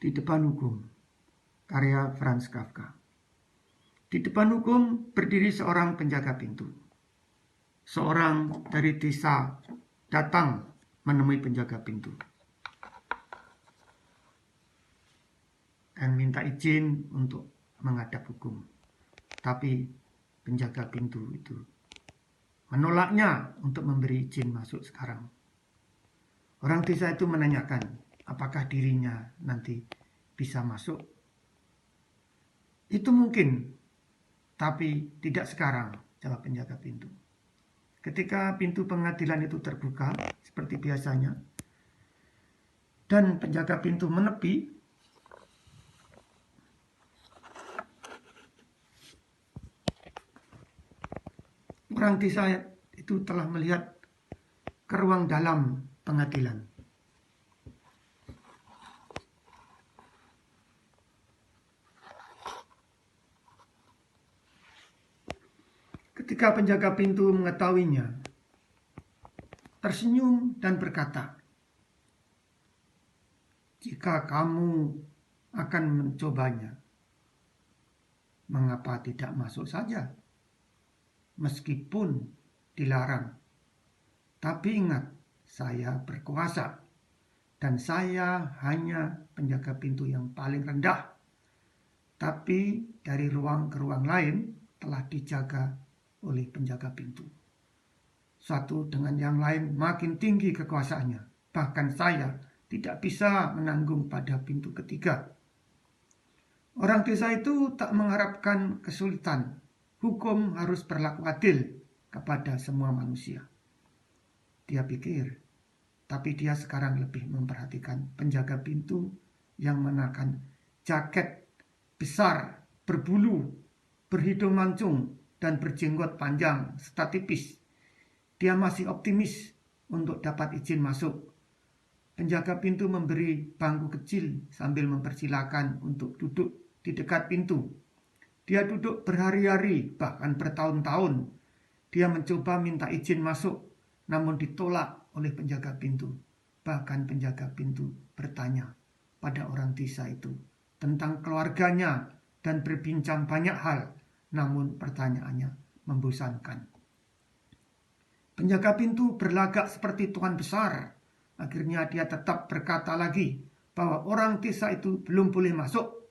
Di depan hukum, karya Franz Kafka. Di depan hukum berdiri seorang penjaga pintu. Seorang dari desa datang menemui penjaga pintu dan minta izin untuk menghadap hukum. Tapi penjaga pintu itu menolaknya untuk memberi izin masuk sekarang. Orang desa itu menanyakan apakah dirinya nanti bisa masuk. Itu mungkin, tapi tidak sekarang, jawab penjaga pintu. Ketika pintu pengadilan itu terbuka seperti biasanya dan penjaga pintu menepi, orang desa itu telah melihat ke ruang dalam pengadilan. Ketika penjaga pintu mengetahuinya, tersenyum dan berkata, "Jika kamu akan mencobanya, mengapa tidak masuk saja? Meskipun dilarang. Tapi ingat, saya berkuasa dan saya hanya penjaga pintu yang paling rendah. Tapi dari ruang ke ruang lain telah dijaga oleh penjaga pintu. Satu dengan yang lain makin tinggi kekuasaannya. Bahkan saya tidak bisa menanggung pada pintu ketiga." Orang desa itu tak mengharapkan kesulitan. Hukum harus berlaku adil kepada semua manusia, dia pikir. Tapi dia sekarang lebih memperhatikan penjaga pintu yang mengenakan jaket besar, berbulu, berhidung mancung, dan berjenggot panjang serta tipis. Dia masih optimis untuk dapat izin masuk. Penjaga pintu memberi bangku kecil sambil mempersilakan untuk duduk di dekat pintu. Dia duduk berhari-hari, bahkan bertahun-tahun. Dia mencoba minta izin masuk, namun ditolak oleh penjaga pintu. Bahkan penjaga pintu bertanya pada orang desa itu tentang keluarganya dan berbincang banyak hal, namun pertanyaannya membosankan. Penjaga pintu berlagak seperti tuan besar. Akhirnya dia tetap berkata lagi bahwa orang desa itu belum boleh masuk.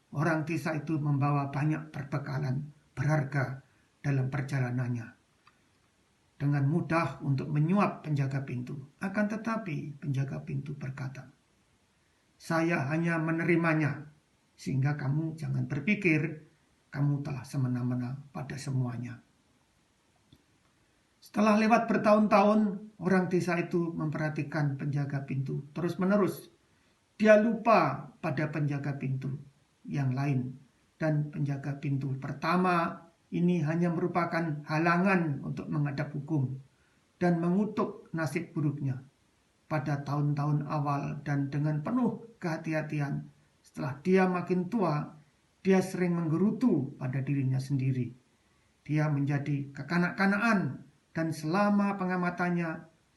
Orang desa itu membawa banyak perbekalan berharga dalam perjalanannya. Dengan mudah untuk menyuap penjaga pintu. Akan tetapi penjaga pintu berkata, "Saya hanya menerimanya, sehingga kamu jangan berpikir kamu telah semena-mena pada semuanya." Setelah lewat bertahun-tahun, orang desa itu memperhatikan penjaga pintu terus-menerus. Dia lupa pada penjaga pintu yang lain. Dan penjaga pintu pertama ini hanya merupakan halangan untuk menghadap hukum dan mengutuk nasib buruknya. Pada tahun-tahun awal dan dengan penuh kehati-hatian, setelah dia makin tua, dia sering menggerutu pada dirinya sendiri. Dia menjadi kekanak-kanakan dan selama pengamatannya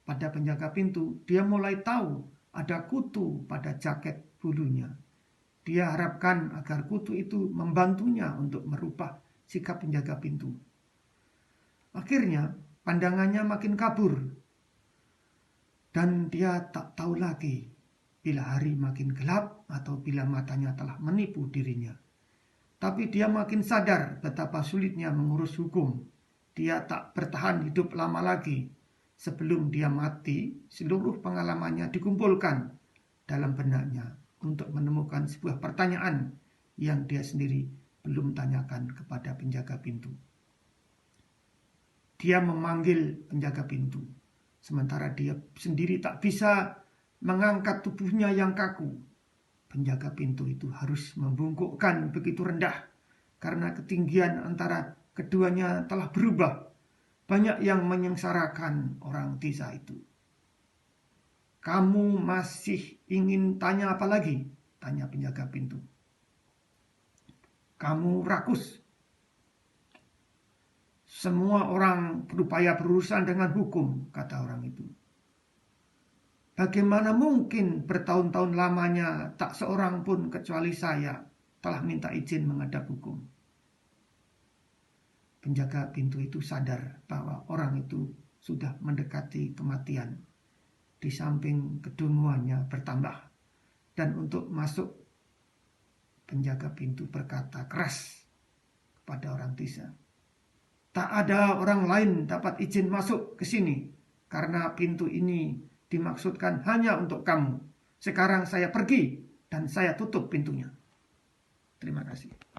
pada penjaga pintu, dia mulai tahu ada kutu pada jaket bulunya. Dia harapkan agar kutu itu membantunya untuk merubah sikap penjaga pintu. Akhirnya pandangannya makin kabur dan dia tak tahu lagi bila hari makin gelap atau bila matanya telah menipu dirinya. Tapi dia makin sadar betapa sulitnya mengurus hukum. Dia tak bertahan hidup lama lagi. Sebelum dia mati, seluruh pengalamannya dikumpulkan dalam benaknya untuk menemukan sebuah pertanyaan yang dia sendiri belum tanyakan kepada penjaga pintu. Dia memanggil penjaga pintu, sementara dia sendiri tak bisa mengangkat tubuhnya yang kaku. Penjaga pintu itu harus membungkukkan begitu rendah karena ketinggian antara keduanya telah berubah. Banyak yang menyengsarakan orang desa itu. "Kamu masih ingin tanya apa lagi?" tanya penjaga pintu. "Kamu rakus. Semua orang berupaya berurusan dengan hukum," kata orang itu. Bagaimana mungkin bertahun-tahun lamanya tak seorang pun kecuali saya telah minta izin menghadap hukum. Penjaga pintu itu sadar bahwa orang itu sudah mendekati kematian. Di samping kedunguannya bertambah. Dan untuk masuk, penjaga pintu berkata keras kepada orang desa, "Tak ada orang lain dapat izin masuk ke sini, karena pintu ini dimaksudkan hanya untuk kamu. Sekarang saya pergi dan saya tutup pintunya." Terima kasih.